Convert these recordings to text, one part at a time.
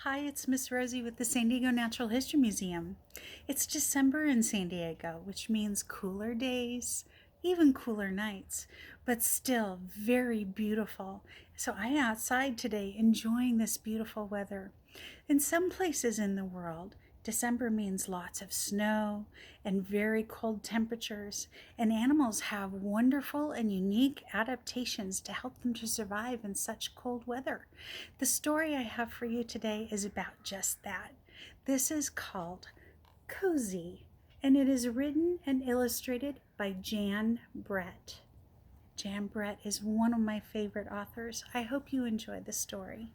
Hi, it's Miss Rosie with the San Diego Natural History Museum. It's December in San Diego, which means cooler days, even cooler nights, but still very beautiful. So I'm outside today enjoying this beautiful weather. In some places in the world, December means lots of snow and very cold temperatures, and animals have wonderful and unique adaptations to help them to survive in such cold weather. The story I have for you today is about just that. This is called Cozy, and it is written and illustrated by Jan Brett. Jan Brett is one of my favorite authors. I hope you enjoy the story.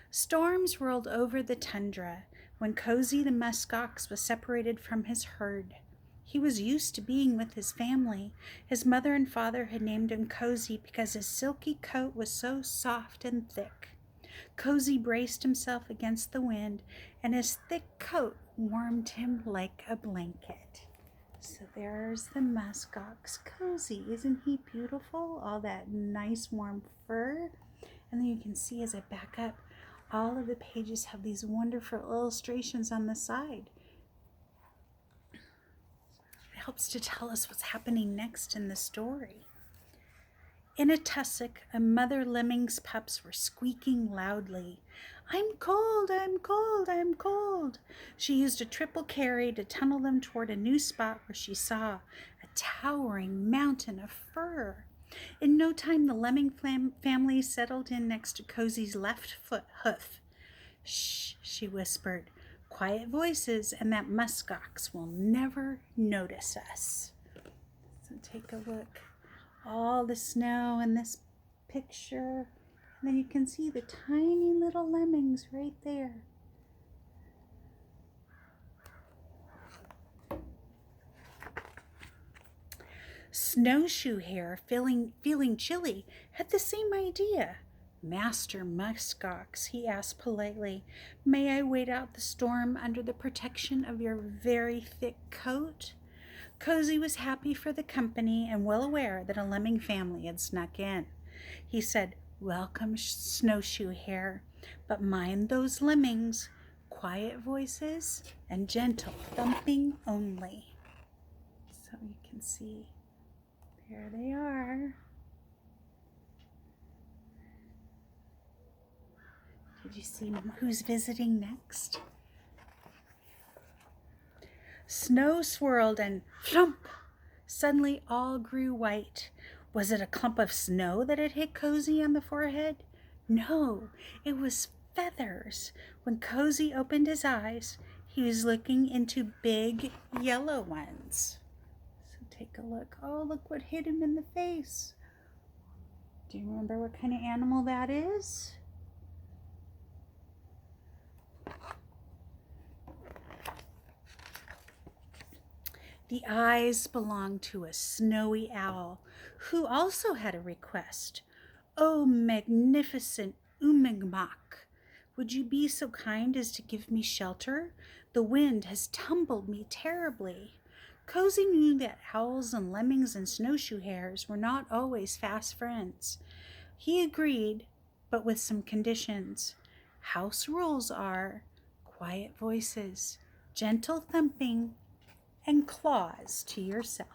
Storms rolled over the tundra when Cozy the musk ox was separated from his herd. He was used to being with his family. His mother and father had named him Cozy because his silky coat was so soft and thick. Cozy braced himself against the wind, and his thick coat warmed him like a blanket. So there's the musk ox, Cozy. Isn't he beautiful? All that nice warm fur. And then you can see as I back up, all of the pages have these wonderful illustrations on the side. It helps to tell us what's happening next in the story. In a tussock, a mother lemming's pups were squeaking loudly. I'm cold, I'm cold, I'm cold. She used a triple carry to tunnel them toward a new spot where she saw a towering mountain of fur. In no time, the lemming family settled in next to Cozy's left foot hoof. Shh, she whispered. Quiet voices and that muskox will never notice us. So take a look. All the snow in this picture. And then you can see the tiny little lemmings right there. Snowshoe Hare, feeling chilly, had the same idea. Master Muskox, he asked politely, may I wait out the storm under the protection of your very thick coat? Cozy was happy for the company and well aware that a lemming family had snuck in. He said, welcome, Snowshoe Hare, but mind those lemmings, quiet voices and gentle thumping only. So you can see, there they are. Did you see who's visiting next? Snow swirled and thump! Suddenly all grew white. Was it a clump of snow that had hit Cozy on the forehead? No, it was feathers. When Cozy opened his eyes, he was looking into big yellow ones. So take a look. Oh, look what hit him in the face. Do you remember what kind of animal that is? The eyes belonged to a snowy owl, who also had a request. Oh, magnificent Umigmak, would you be so kind as to give me shelter? The wind has tumbled me terribly. Cozy knew that owls and lemmings and snowshoe hares were not always fast friends. He agreed, but with some conditions. House rules are quiet voices, gentle thumping, and claws to yourself.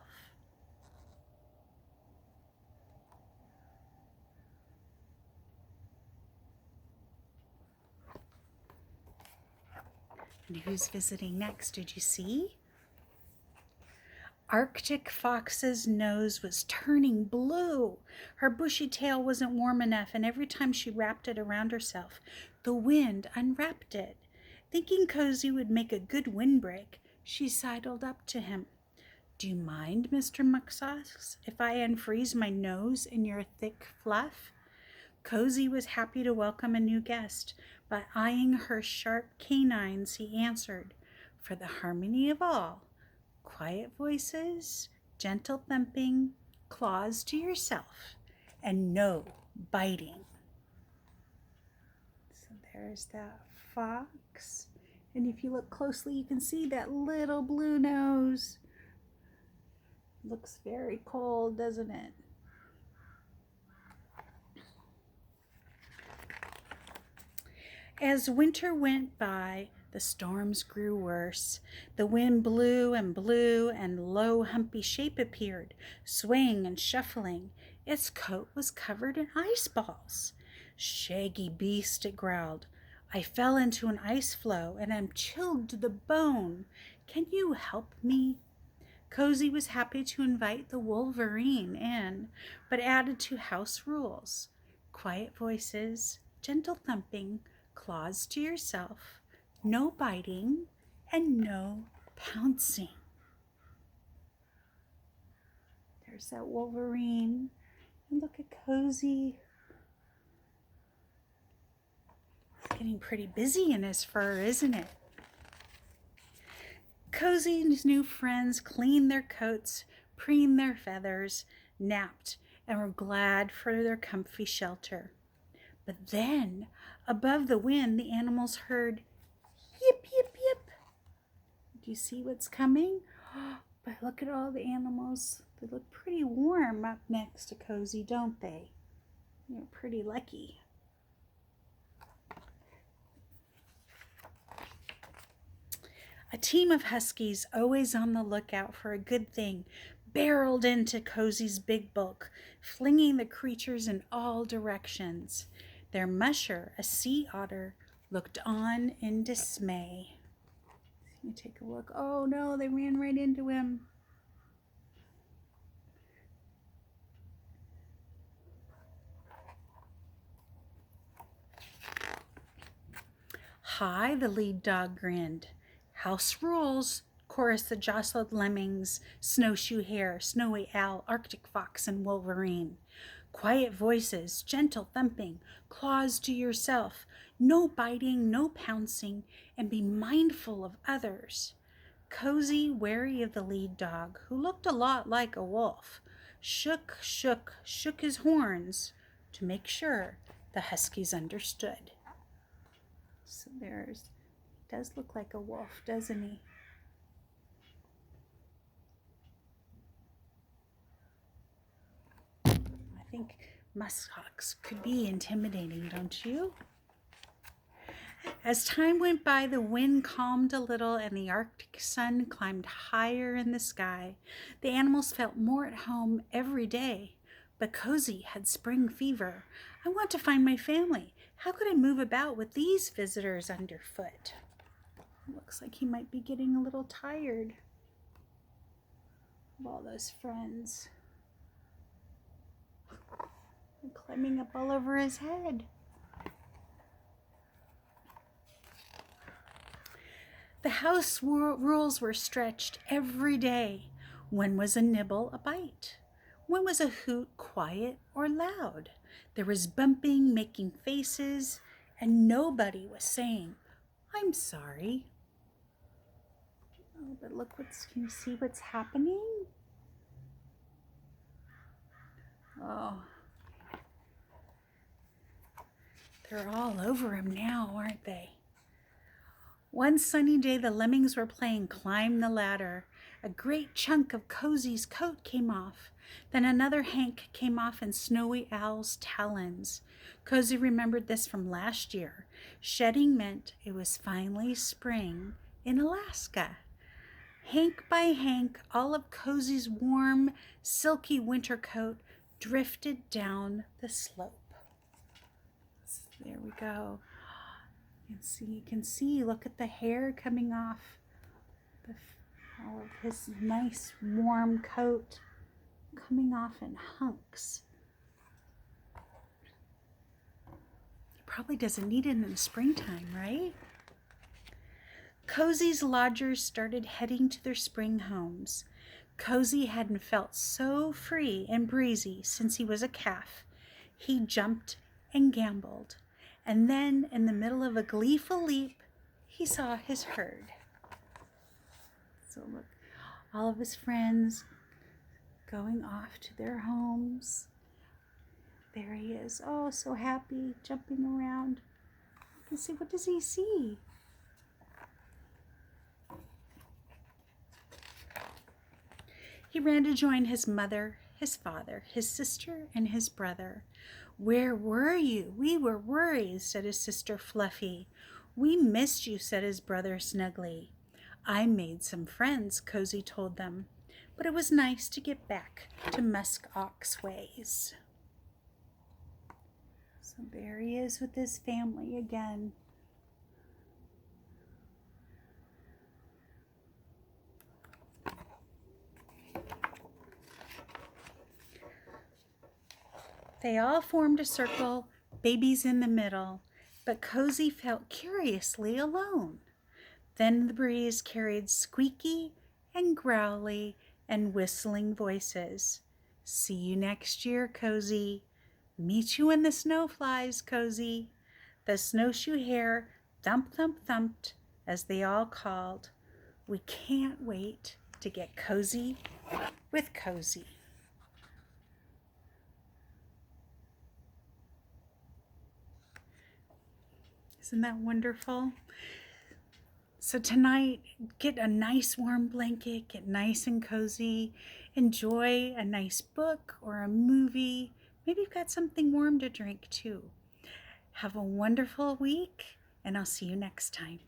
And who's visiting next? Did you see? Arctic Fox's nose was turning blue. Her bushy tail wasn't warm enough, and every time she wrapped it around herself, the wind unwrapped it. Thinking Cozy would make a good windbreak, she sidled up to him. Do you mind, Mr. Muxox, if I unfreeze my nose in your thick fluff? Cozy was happy to welcome a new guest. By eyeing her sharp canines, he answered, for the harmony of all, quiet voices, gentle thumping, claws to yourself, and no biting. So there's that fox. And if you look closely, you can see that little blue nose. Looks very cold, doesn't it? As winter went by, the storms grew worse. The wind blew and blew, and low, humpy shape appeared, swaying and shuffling. Its coat was covered in ice balls. "Shaggy beast," it growled. "I fell into an ice floe, and am chilled to the bone. Can you help me?" Cozy was happy to invite the Wolverine in, but added two house rules: quiet voices, gentle thumping, claws to yourself, no biting, and no pouncing. There's that Wolverine. And look at Cozy. He's getting pretty busy in his fur, isn't it? Cozy and his new friends cleaned their coats, preened their feathers, napped, and were glad for their comfy shelter. But then, above the wind, the animals heard yip, yip, yip. Do you see what's coming? But look at all the animals. They look pretty warm up next to Cozy, don't they? You're pretty lucky. A team of huskies, always on the lookout for a good thing, barreled into Cozy's big bulk, flinging the creatures in all directions. Their musher, a sea otter, looked on in dismay. Let me take a look. Oh no, they ran right into him. "Hi," the lead dog grinned. "House rules," chorused the jostled lemmings, Snowshoe Hare, Snowy Owl, Arctic Fox, and Wolverine. "Quiet voices, gentle thumping, claws to yourself, no biting, no pouncing, and be mindful of others." Cozy, wary of the lead dog, who looked a lot like a wolf, shook his horns to make sure the huskies understood. So does look like a wolf, doesn't he? I think muskox could be intimidating, don't you? As time went by, the wind calmed a little and the Arctic sun climbed higher in the sky. The animals felt more at home every day. But Cozy had spring fever. "I want to find my family. How could I move about with these visitors underfoot?" Looks like he might be getting a little tired of all those friends. They're climbing up all over his head. The house rules were stretched every day. When was a nibble a bite? When was a hoot quiet or loud? There was bumping, making faces, and nobody was saying, "I'm sorry." Oh, but look, can you see what's happening? Oh, they're all over him now, aren't they? One sunny day, the lemmings were playing climb the ladder. A great chunk of Cozy's coat came off. Then another hank came off in Snowy Owl's talons. Cozy remembered this from last year. Shedding meant it was finally spring in Alaska. Hank by hank, all of Cozy's warm, silky winter coat drifted down the slope. So there we go. You can see, look at the hair coming off all of his nice warm coat coming off in hunks. He probably doesn't need it in the springtime, right? Cozy's lodgers started heading to their spring homes. Cozy hadn't felt so free and breezy since he was a calf. He jumped and gambled, and then in the middle of a gleeful leap, he saw his herd. So look, all of his friends going off to their homes. There he is, oh, so happy, jumping around. Let's see, what does he see? He ran to join his mother, his father, his sister, and his brother. "Where were you? We were worried," said his sister Fluffy. "We missed you," said his brother Snuggly. "I made some friends," Cozy told them, "but it was nice to get back to Musk Ox ways." So there he is with his family again. They all formed a circle, babies in the middle, but Cozy felt curiously alone. Then the breeze carried squeaky and growly and whistling voices. "See you next year, Cozy. Meet you when the snow flies, Cozy." The snowshoe hare thump, thump, thumped as they all called. "We can't wait to get cozy with Cozy." Isn't that wonderful? So tonight, get a nice warm blanket, get nice and cozy, enjoy a nice book or a movie. Maybe you've got something warm to drink too. Have a wonderful week, and I'll see you next time.